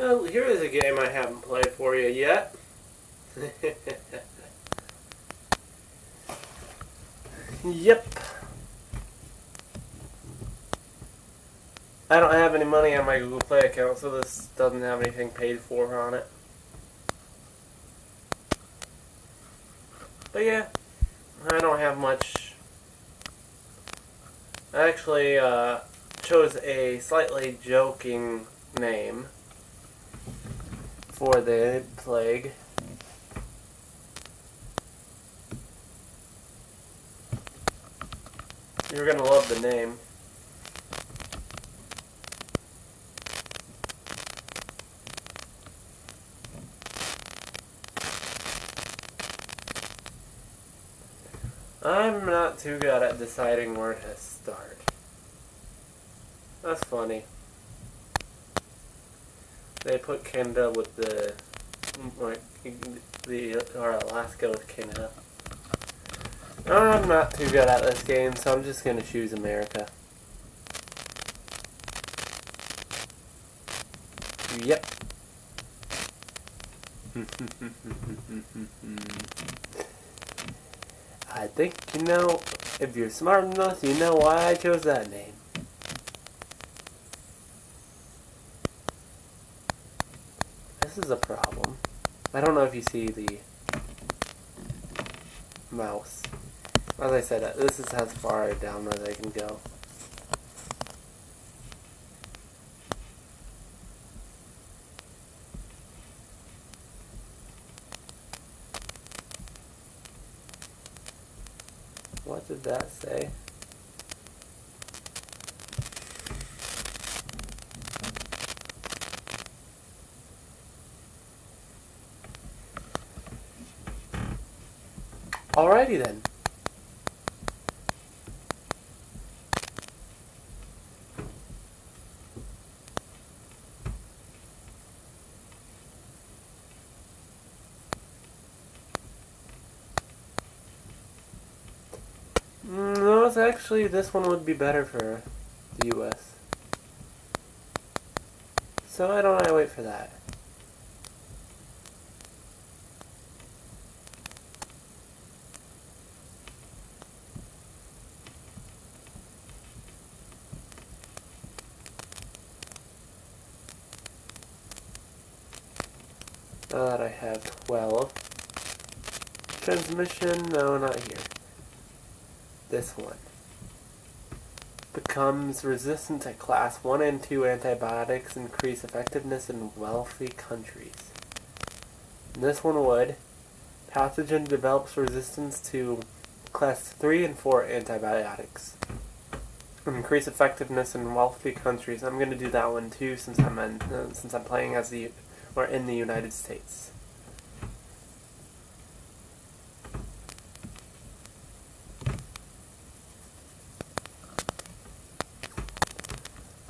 Well, here is a game I haven't played for you yet. Yep. I don't have any money on my Google Play account, so this doesn't have anything paid for on it. But yeah, I don't have much. I actually chose a slightly joking name for the plague. You're gonna love the name. I'm not too good at deciding where to start. That's funny. They put Canada with or Alaska with Canada. I'm not too good at this game, so I'm just gonna choose America. Yep. I think you know, if you're smart enough, you know why I chose that name. This is a problem. I don't know if you see the mouse. As I said, this is as far down as I can go. What did that say? Alrighty then. No, it's actually, this one would be better for the US. So why don't I wait for that? Now that I have 12. Transmission, no, not here. This one. Becomes resistant to class 1 and 2 antibiotics, increase effectiveness in wealthy countries. And this one would. Pathogen develops resistance to class 3 and 4 antibiotics. Increase effectiveness in wealthy countries. I'm going to do that one too since I'm playing as in the United States.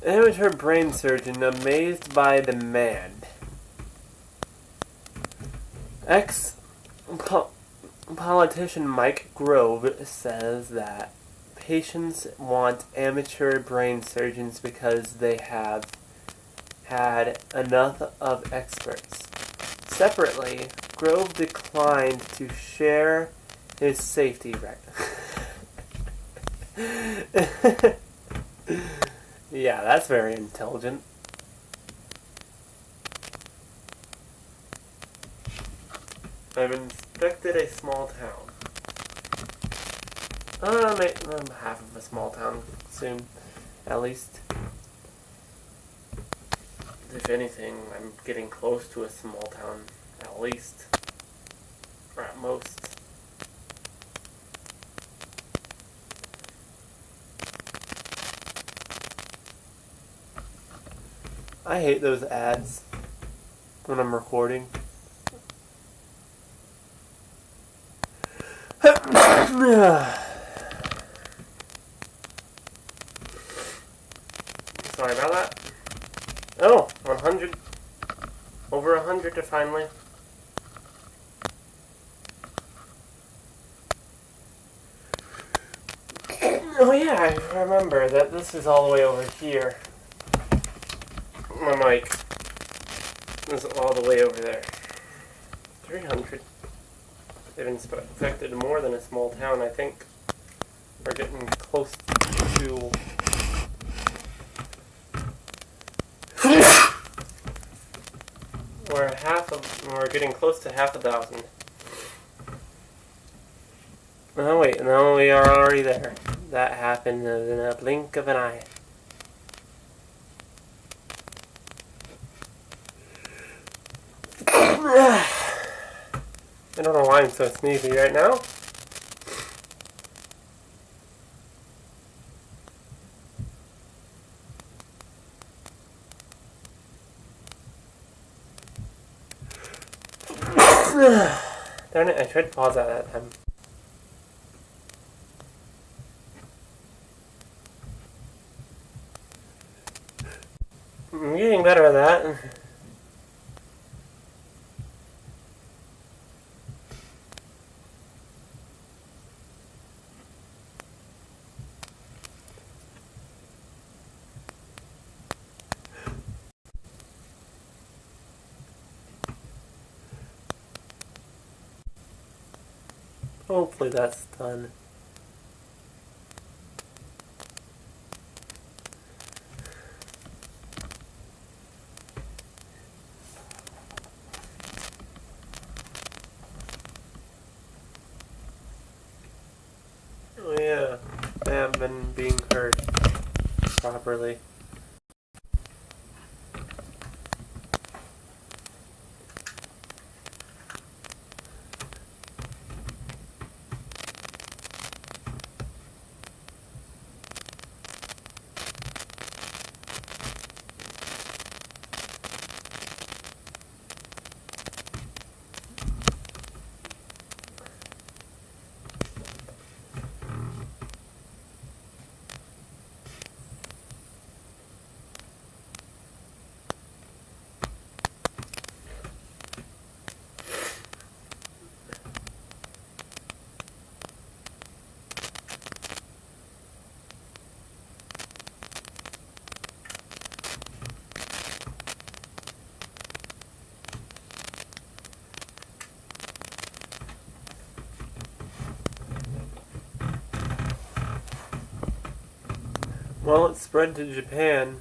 Amateur brain surgeon amazed by demand. Ex-politician Mike Grove says that patients want amateur brain surgeons because they have had enough of experts. Separately, Grove declined to share his safety record. Yeah, that's very intelligent. I've inspected a small town. I'm half of a small town soon, at least. If anything, I'm getting close to a small town, at least. Or at most. I hate those ads when I'm recording. Sorry about that. Oh, 100. Over 100 to finally. Oh yeah, I remember that this is all the way over here. My mic. is all the way over there. 300. They've infected more than a small town, I think. We're getting close to... We're getting close to 1,000. Oh wait, no, we are already there. That happened in a blink of an eye. I don't know why I'm so sneezy right now. Darn it, I tried to pause that time. I'm getting better at that. Hopefully that's done. Oh yeah, I haven't been being heard properly. Well, it spread to Japan.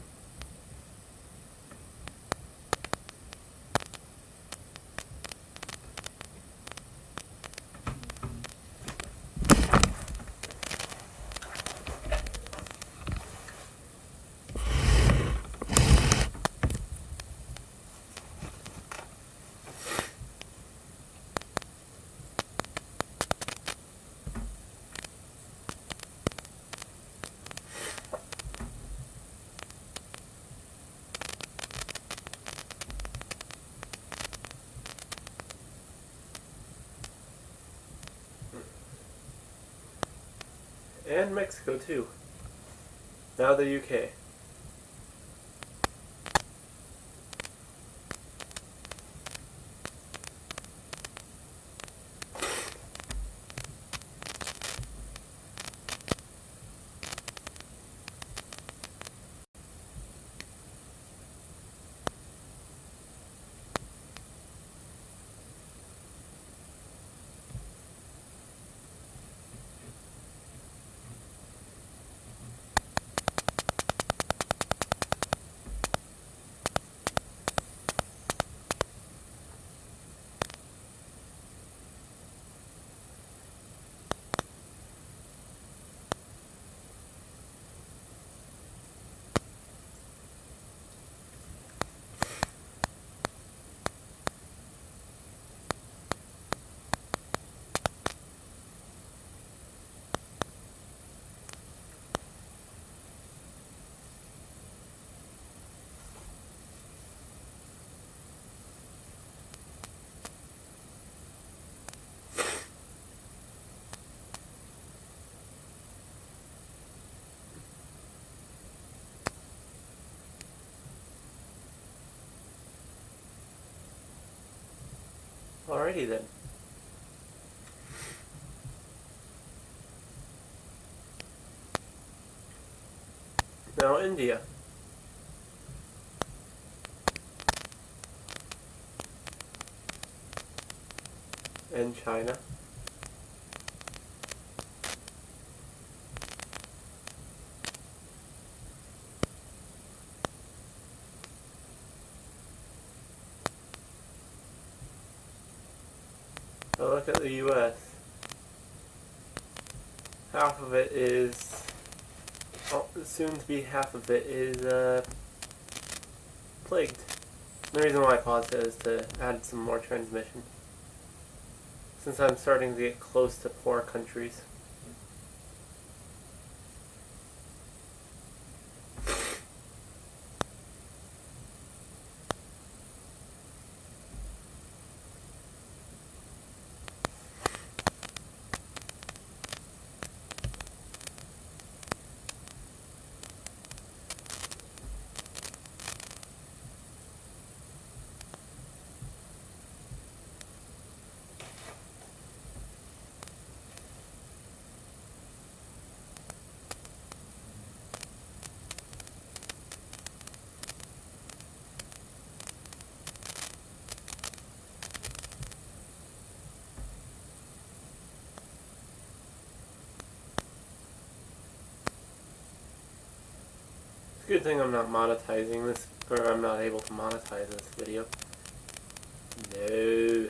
And Mexico too. Now the UK. Alrighty then. Now India. and China. But look at the U.S. Half of it is, soon to be half of it is plagued. The reason why I paused it is to add some more transmission, since I'm starting to get close to poor countries. Good thing I'm not monetizing this, or I'm not able to monetize this video. No.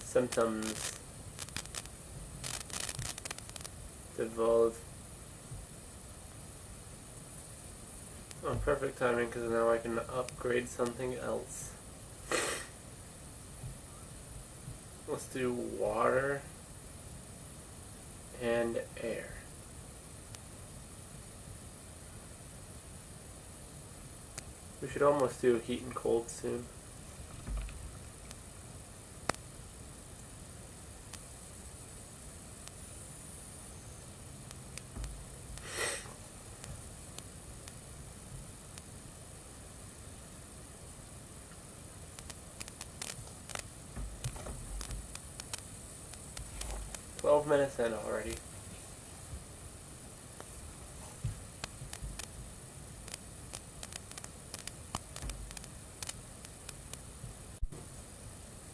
Symptoms. Divulge. Oh, perfect timing, because now I can upgrade something else. Let's do water and air. We should almost do heat and cold soon. Minutes in already.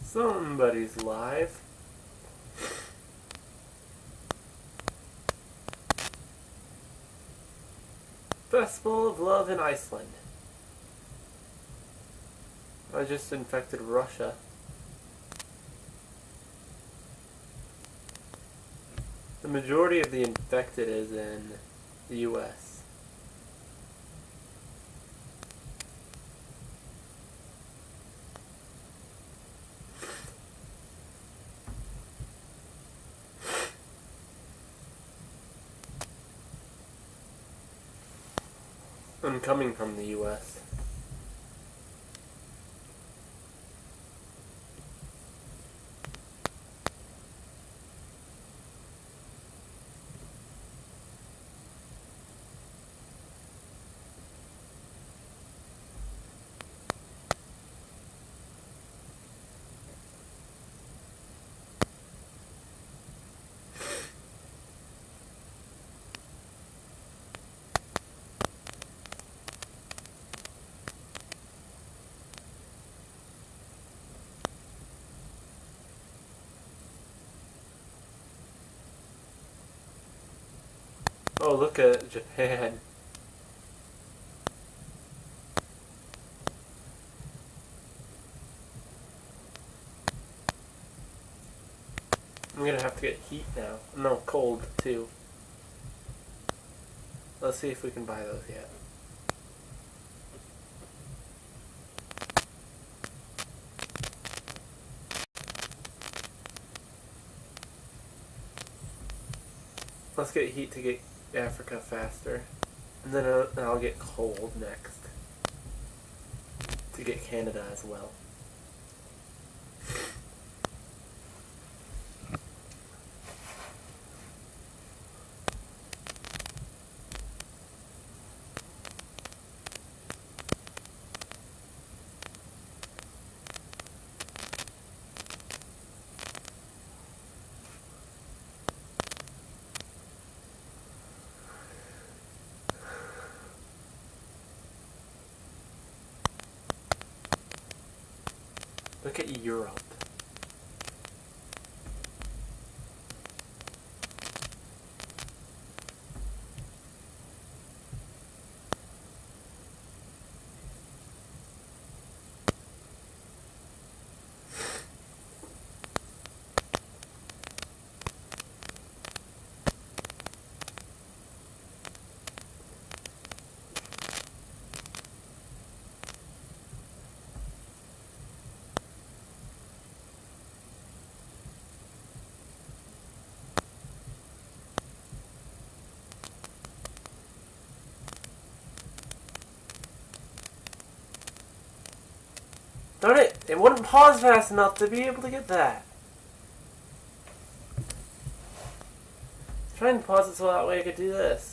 Somebody's live. Festival of Love in Iceland. I just infected Russia. The majority of the infected is in the U.S. I'm coming from the U.S. Oh, look at Japan. I'm gonna have to get heat now. No, cold too. Let's see if we can buy those yet. Let's get heat to get Africa faster. And then I'll get cold next. To get Canada as well. Look at Europe. Darn it! It wouldn't pause fast enough to be able to get that. Try and pause it so that way I could do this.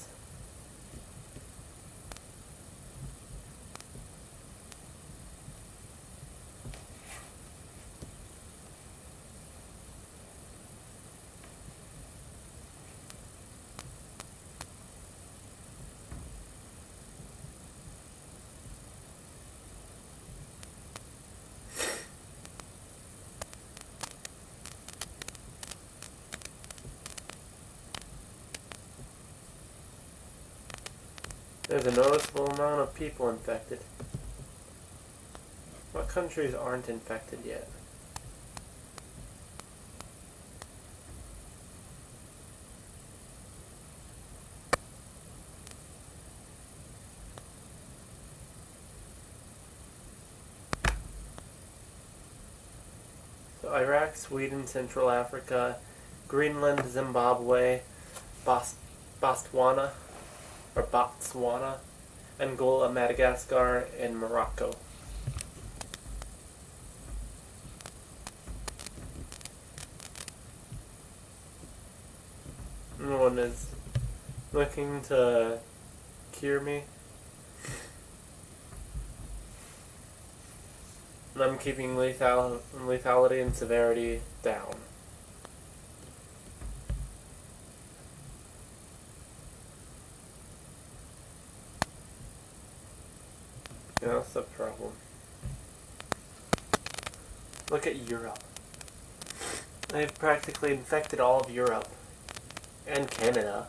There's a noticeable amount of people infected. What countries aren't infected yet? So Iraq, Sweden, Central Africa, Greenland, Zimbabwe, Botswana, Angola, Madagascar, and Morocco. No one is looking to cure me. And I'm keeping lethality and severity down. Yeah, that's the problem. Look at Europe. They've practically infected all of Europe. And Canada.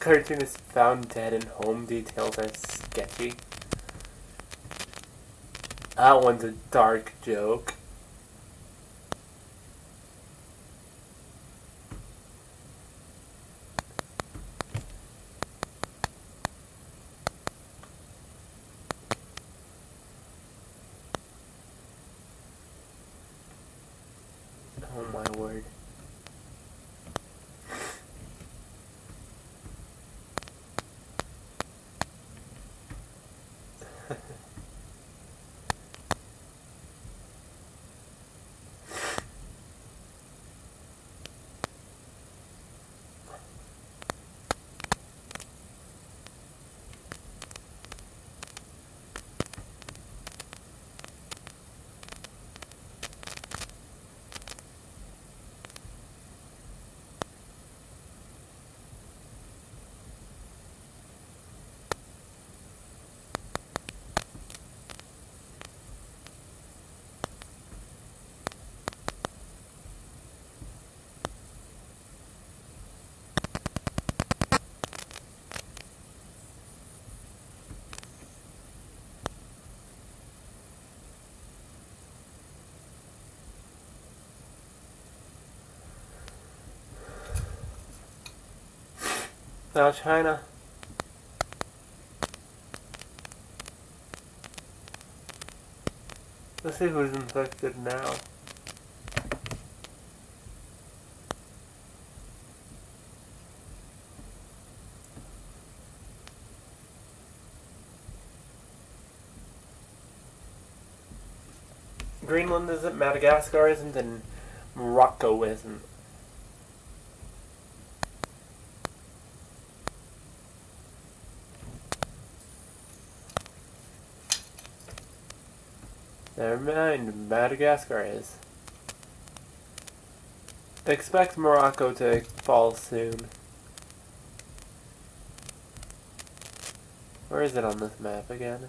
Cartoonist found dead and home details are sketchy. That one's a dark joke. Oh my word. Now China. Let's see who's infected now. Greenland isn't, Madagascar isn't, and Morocco isn't. Never mind, Madagascar is. Expect Morocco to fall soon. Where is it on this map again?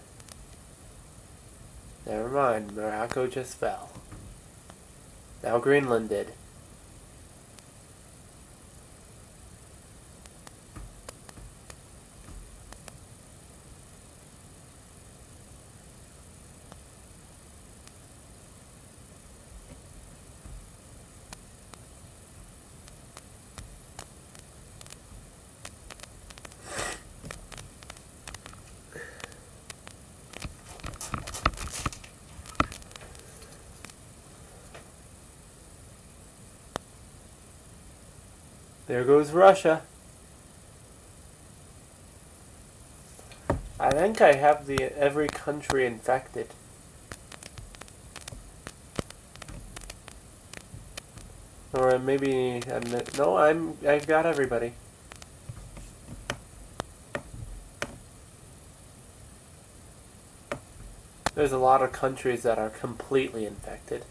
Never mind, Morocco just fell. Now Greenland did. There goes Russia. I think I have every country infected. Or maybe no, I've got everybody. There's a lot of countries that are completely infected.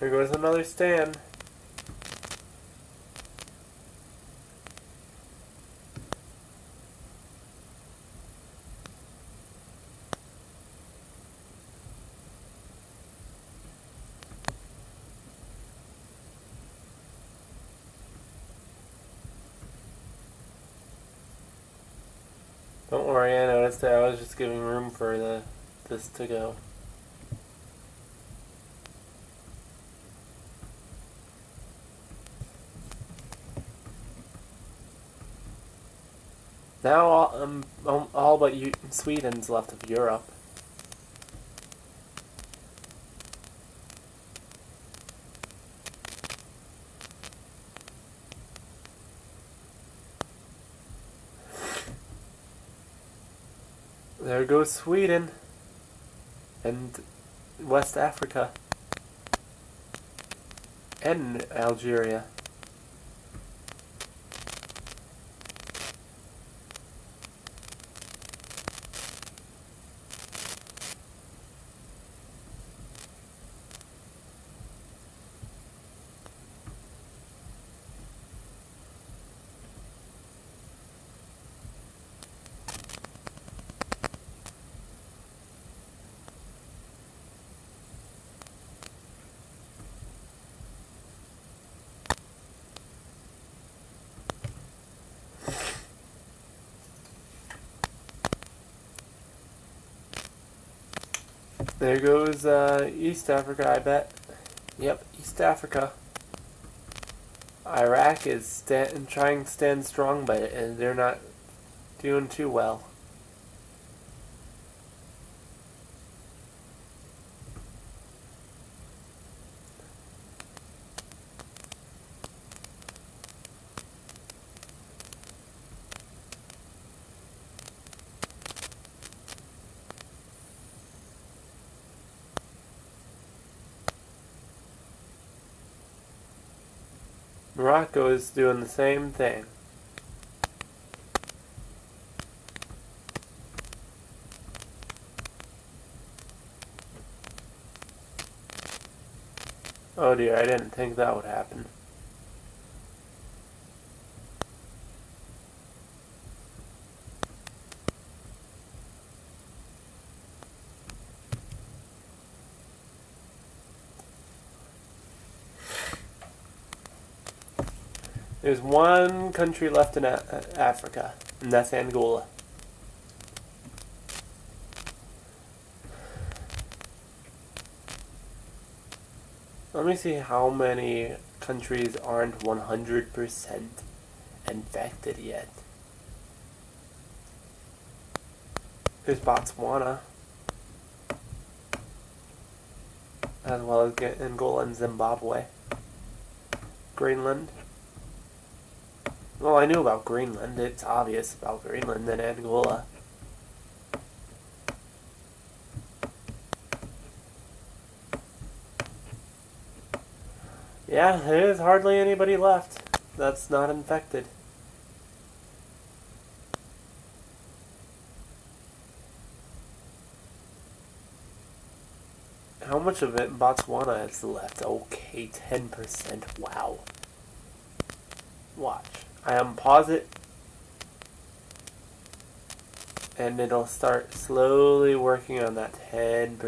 There goes another stand. Don't worry, I noticed that I was just giving room for this to go. Now all but Sweden's left of Europe. There goes Sweden and West Africa and Algeria. There goes East Africa, I bet. Yep, East Africa. Iraq is trying to stand strong, but they're not doing too well. Morocco is doing the same thing. Oh dear, I didn't think that would happen. There's one country left in Africa, and that's Angola. Let me see how many countries aren't 100% infected yet. There's Botswana, as well as Angola and Zimbabwe. Greenland. Well, I knew about Greenland. It's obvious about Greenland and Angola. Yeah, there's hardly anybody left that's not infected. How much of it in Botswana is left? Okay, 10%. Wow. Watch. I unpause it, and it'll start slowly working on that 10%.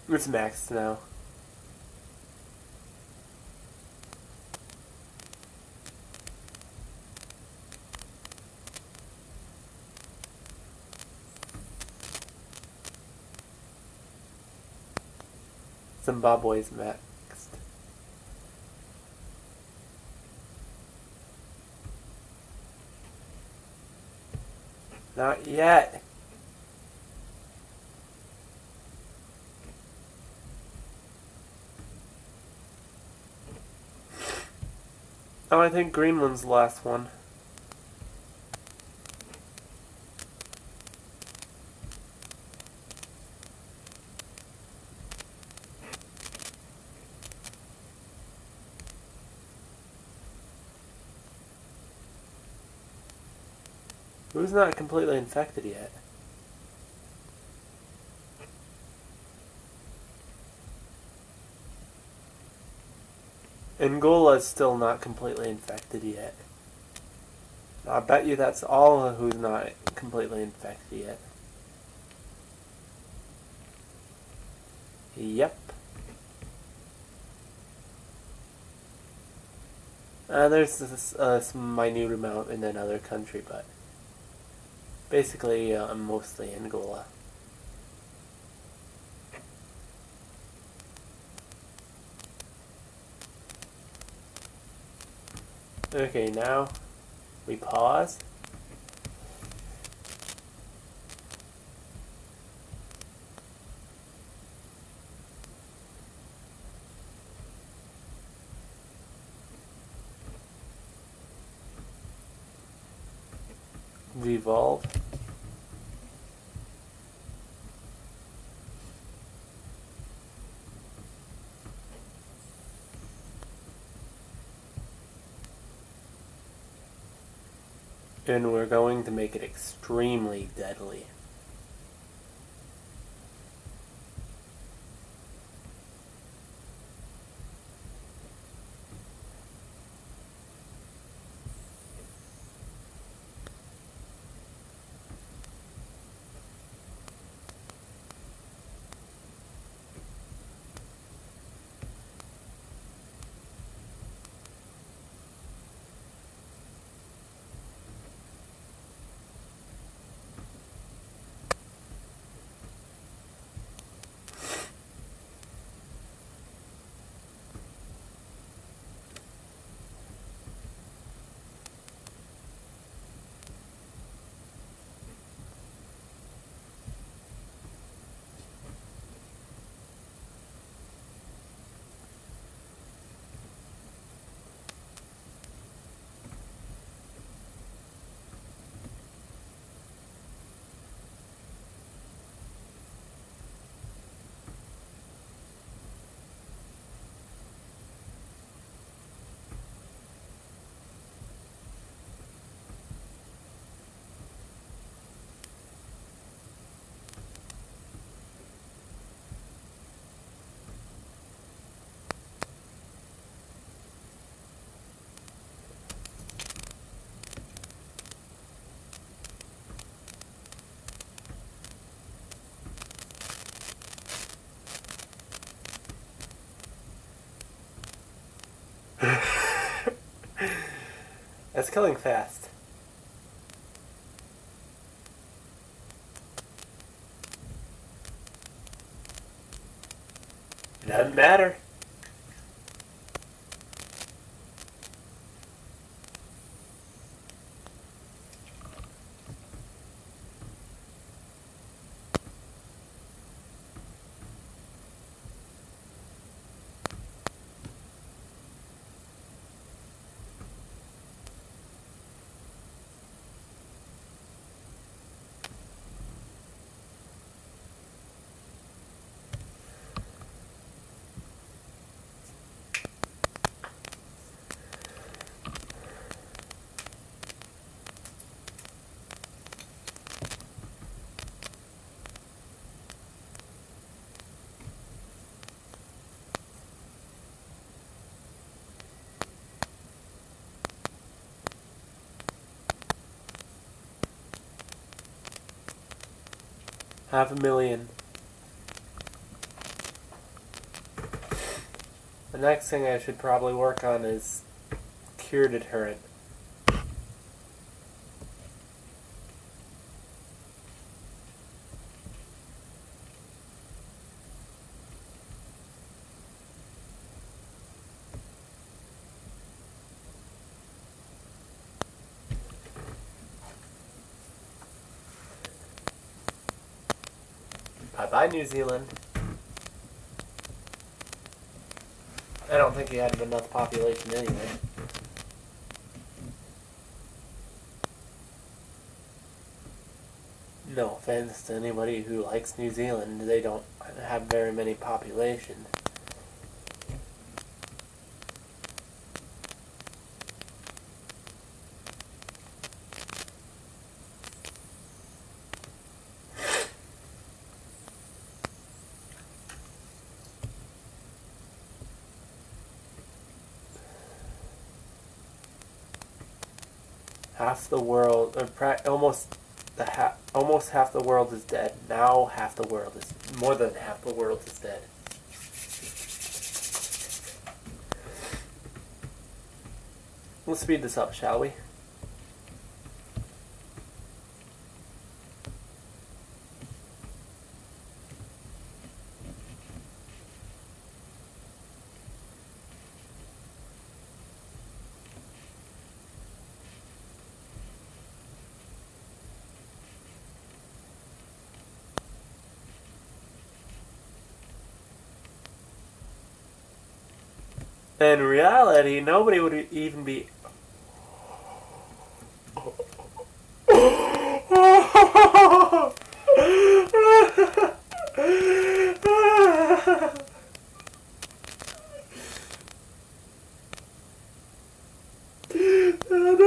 It's maxed now. Zimbabwe's next. Not yet. Oh, I think Greenland's the last one. Who's not completely infected yet? Angola's still not completely infected yet. I bet you that's all who's not completely infected yet. Yep. There's some minute amount in another country, but basically mostly Angola. Okay, now we pause. Devolve. And we're going to make it extremely deadly. That's killing fast. It doesn't matter. $500,000. The next thing I should probably work on is cure deterrent. Bye-bye, New Zealand. I don't think you had enough population anyway. No offense to anybody who likes New Zealand, they don't have very many population. Half the world, almost half the world is dead. Now more than half the world is dead. Let's speed this up, shall we? In reality, nobody would even be...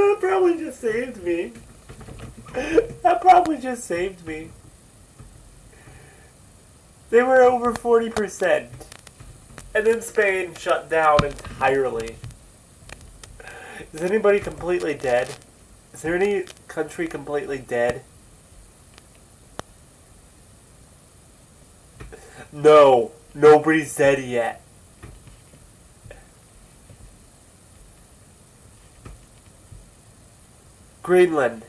That probably just saved me. That probably just saved me. They were over 40%. And then Spain shut down entirely. Is anybody completely dead? Is there any country completely dead? No. Nobody's dead yet. Greenland.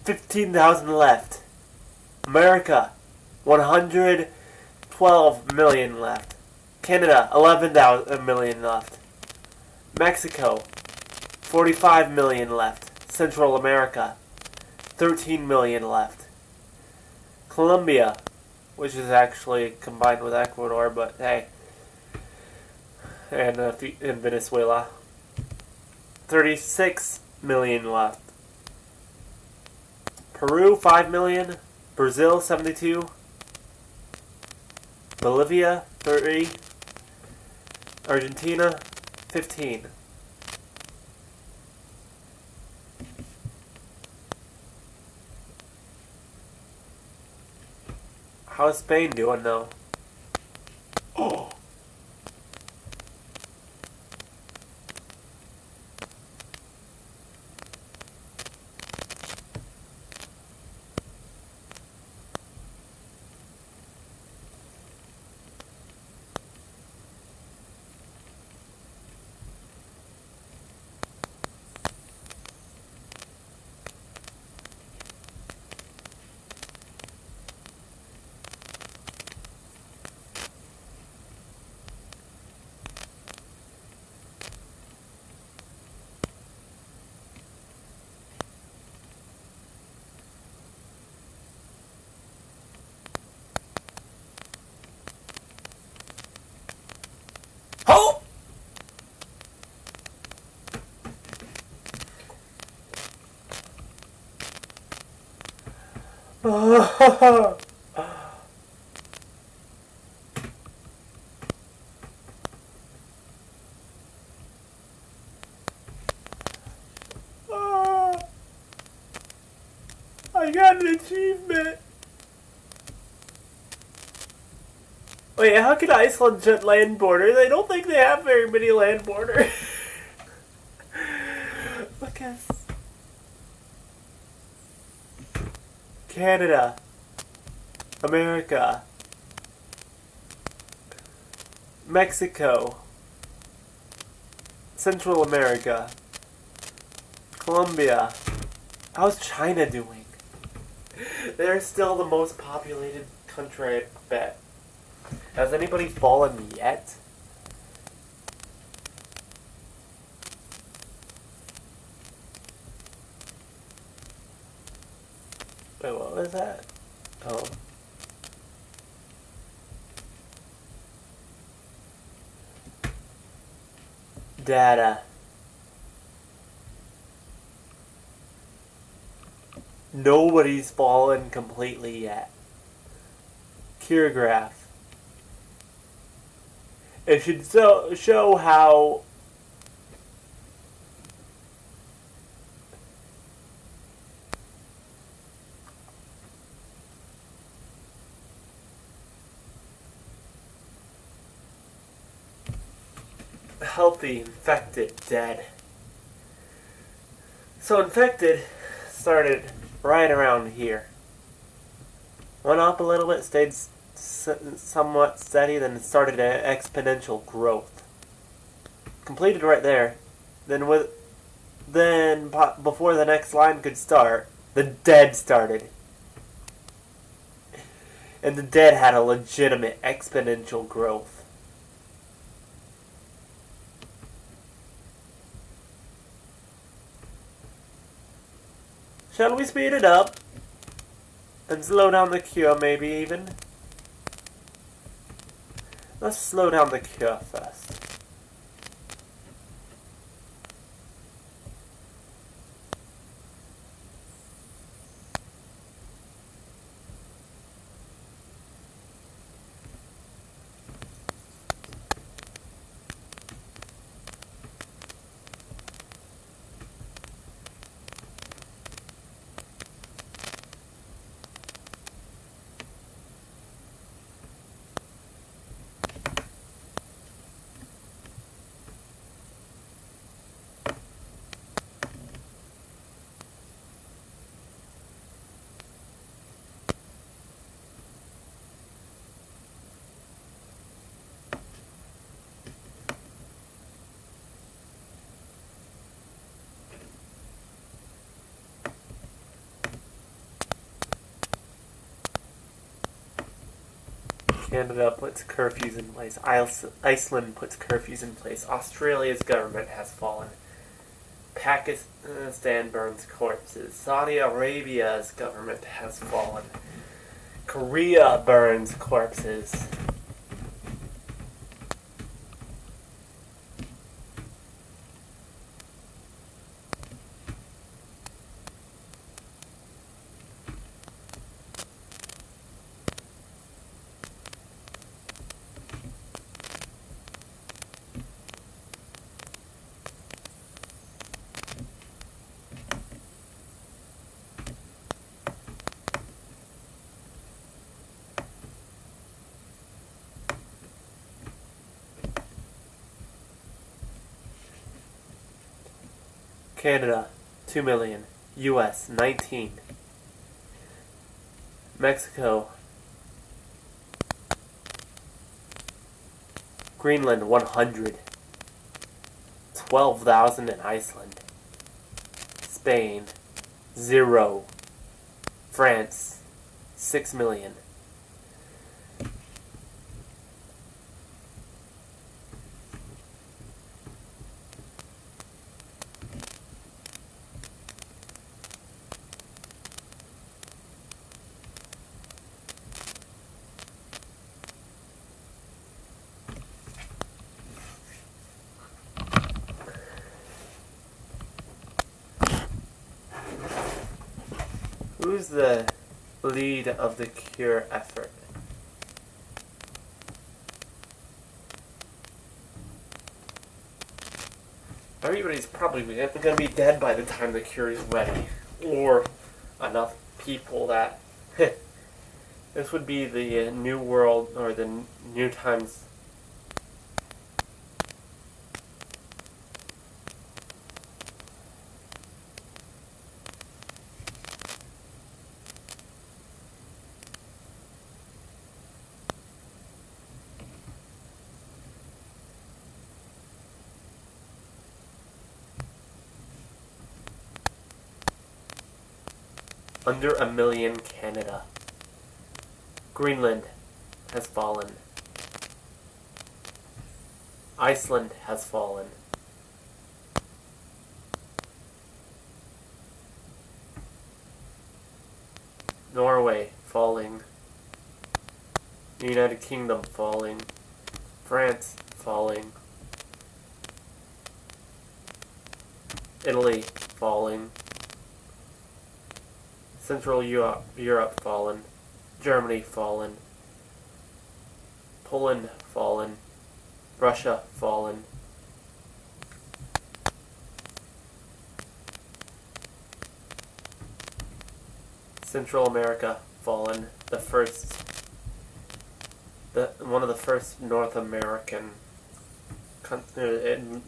15,000 left. America. 112 million left. Canada, 11 million left. Mexico, 45 million left. Central America, 13 million left. Colombia, which is actually combined with Ecuador, but hey. And Venezuela, 36 million left. Peru, 5 million. Brazil, 72. Bolivia, 30. Argentina, 15. How's Spain doing though? Oh. Oh! I got an achievement! Wait, how can Iceland jet land borders? I don't think they have very many land borders. Look at Canada, America, Mexico, Central America, Colombia. How's China doing? They're still the most populated country, I bet. Has anybody fallen yet? Wait, what was that? Oh. Data. Nobody's fallen completely yet. Cure graph. It should show how healthy, infected, dead. So infected started right around here. Went up a little bit, stayed somewhat steady, then started an exponential growth. Completed right there. Then before the next line could start, the dead started. And the dead had a legitimate exponential growth. Shall we speed it up? And slow down the cure, maybe even? Let's slow down the cure first. Canada puts curfews in place. Iceland puts curfews in place. Australia's government has fallen. Pakistan burns corpses. Saudi Arabia's government has fallen. Korea burns corpses. Canada, 2 million. US, 19. Mexico. Greenland, 100. 12,000 in Iceland. Spain, 0. France, 6 million. Who's the lead of the cure effort? Everybody's probably going to be dead by the time the cure is ready. Or enough people that... This would be the new world, or the new times. Under a million Canada. Greenland has fallen. Iceland has fallen. Norway falling. United Kingdom falling. France falling. Italy falling. Central Europe fallen. Germany fallen. Poland fallen. Russia fallen. Central America fallen. One of the first North American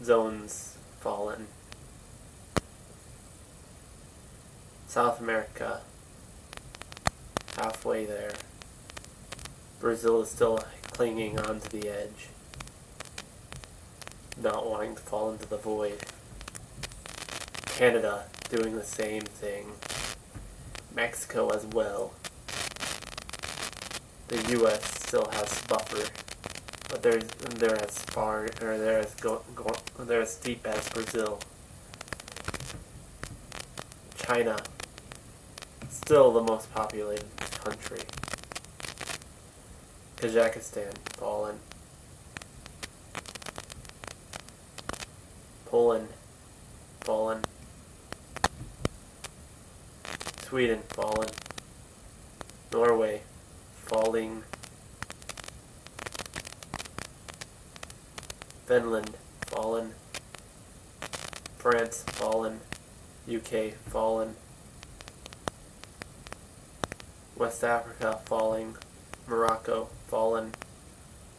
zones fallen. South America, halfway there. Brazil is still clinging onto the edge, not wanting to fall into the void. Canada doing the same thing. Mexico as well. The U.S. still has buffer, but they're as deep as Brazil. China, still the most populated country. Kazakhstan, fallen. Poland, fallen. Sweden, fallen. Norway, falling. Finland, fallen. France, fallen. UK, fallen. West Africa, falling. Morocco, fallen.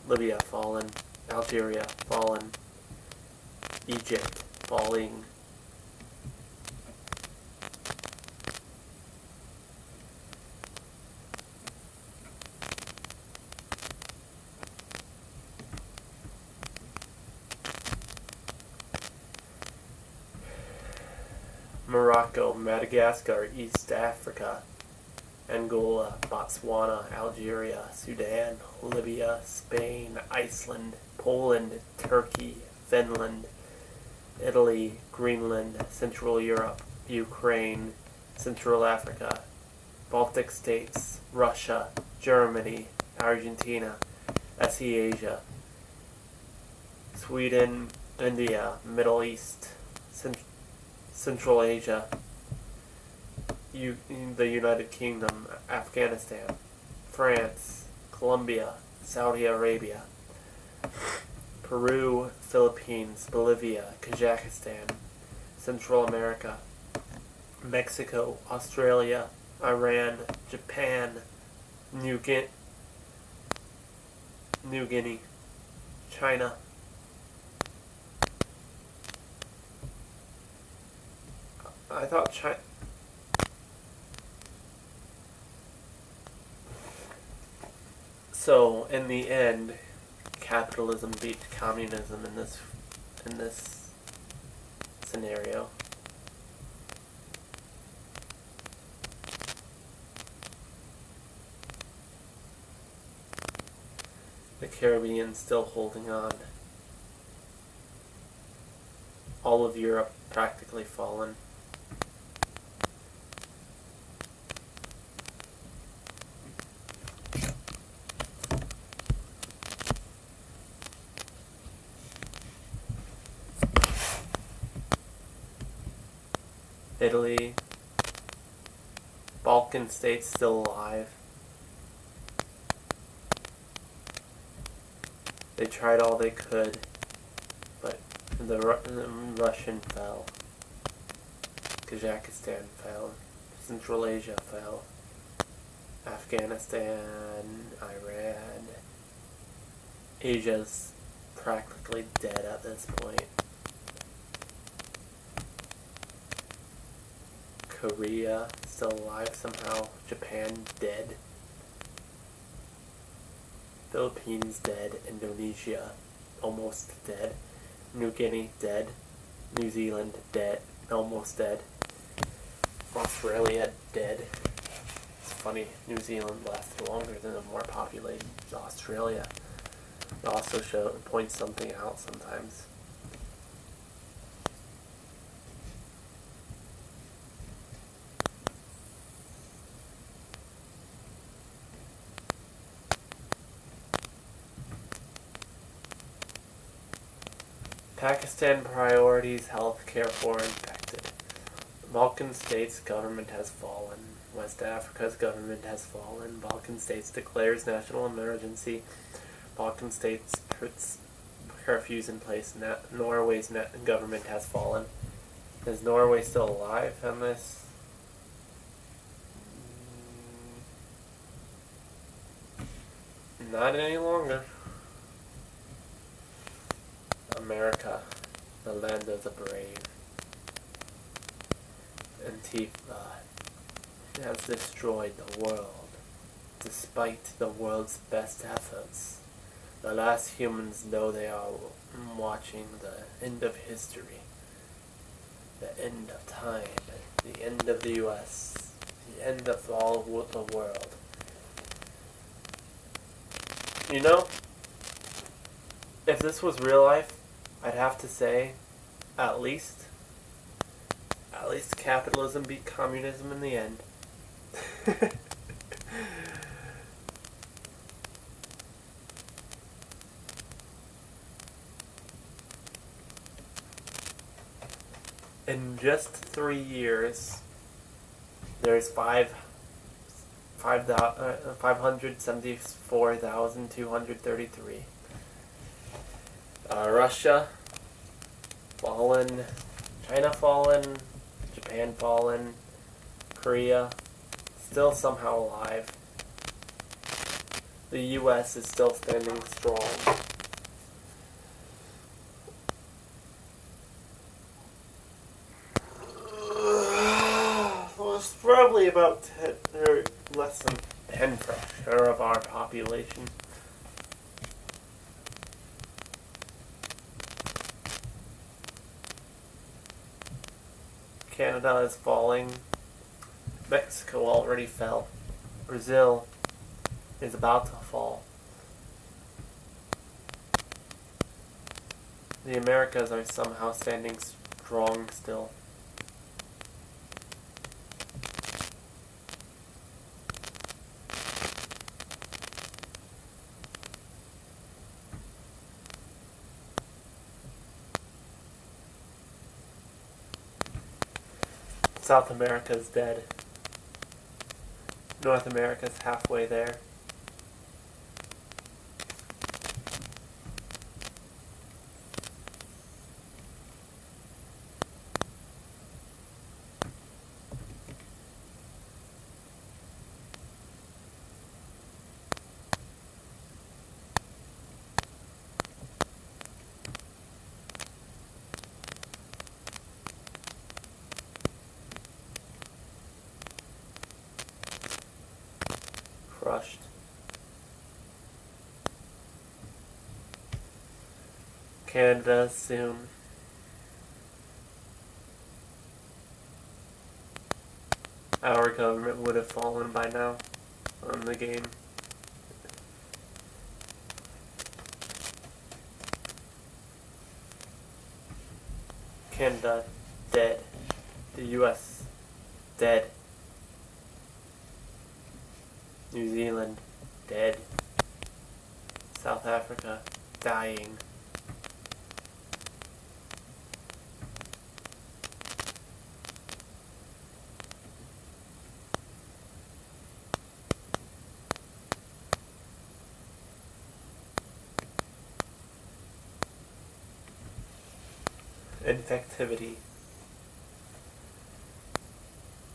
Libya, fallen. Algeria, fallen. Egypt, falling. Morocco, Madagascar, East Africa, Angola, Botswana, Algeria, Sudan, Libya, Spain, Iceland, Poland, Turkey, Finland, Italy, Greenland, Central Europe, Ukraine, Central Africa, Baltic States, Russia, Germany, Argentina, SE Asia, Sweden, India, Middle East, Central Asia, the United Kingdom, Afghanistan, France, Colombia, Saudi Arabia, Peru, Philippines, Bolivia, Kazakhstan, Central America, Mexico, Australia, Iran, Japan, New Guinea, China, I thought China. So in the end, capitalism beat communism in this scenario. The Caribbean still holding on. All of Europe practically fallen. Italy, Balkan states still alive. They tried all they could, but the Russian fell. Kazakhstan fell. Central Asia fell. Afghanistan, Iran. Asia's practically dead at this point. Korea still alive somehow. Japan dead. Philippines dead. Indonesia almost dead. New Guinea dead. New Zealand dead. Almost dead. Australia dead. It's funny, New Zealand lasted longer than the more populated Australia. It also points something out sometimes. Pakistan priorities healthcare for infected. Balkan states' government has fallen. West Africa's government has fallen. Balkan states declares national emergency. Balkan states puts curfews in place. Norway's government has fallen. Is Norway still alive on this? Not any longer. America, the land of the brave. Antifa has destroyed the world, despite the world's best efforts. The last humans know they are watching the end of history, the end of time, the end of the U.S., the end of all the world. You know, if this was real life, I'd have to say, at least capitalism beat communism in the end. In just 3 years, there's 574,233. Russia fallen, China fallen, Japan fallen, Korea still somehow alive. The U.S. is still standing strong. Well, it's probably about 10, or less than 10% of our population. Canada is falling. Mexico already fell. Brazil is about to fall. The Americas are somehow standing strong still. South America's dead. North America's halfway there. Crushed. Canada soon. Our government would have fallen by now on the game. Canada dead. The US dead. New Zealand dead. South Africa dying. Infectivity.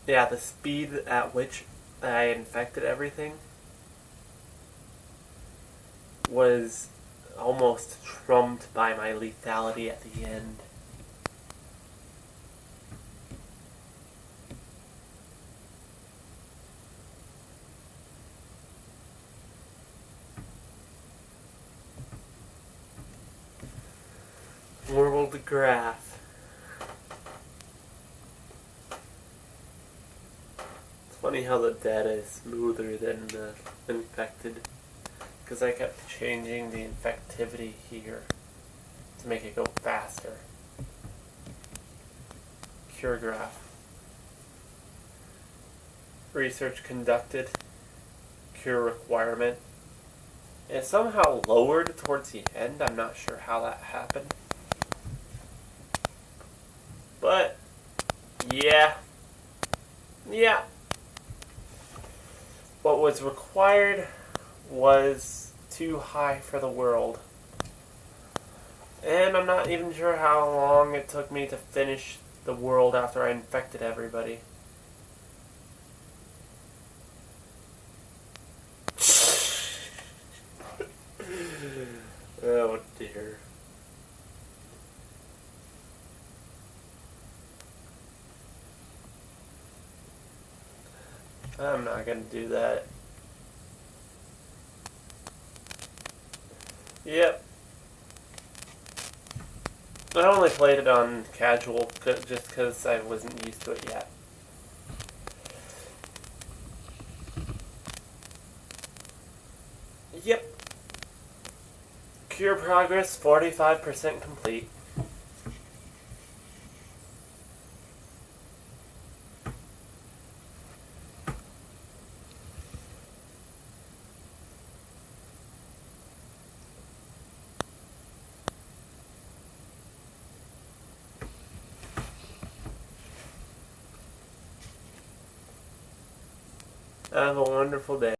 Yeah, the speed at which I infected everything was almost trumped by my lethality at the end. World graph. It's funny how the data is smoother than the infected, because I kept changing the infectivity here to make it go faster. Cure graph. Research conducted. Cure requirement. It somehow lowered towards the end. I'm not sure how that happened. But, yeah, Yeah. What was required was too high for the world. And I'm not even sure how long it took me to finish the world after I infected everybody. Oh dear. I'm not gonna do that. Yep. I only played it on casual just because I wasn't used to it yet. Yep. Cure progress 45% complete. Have a wonderful day.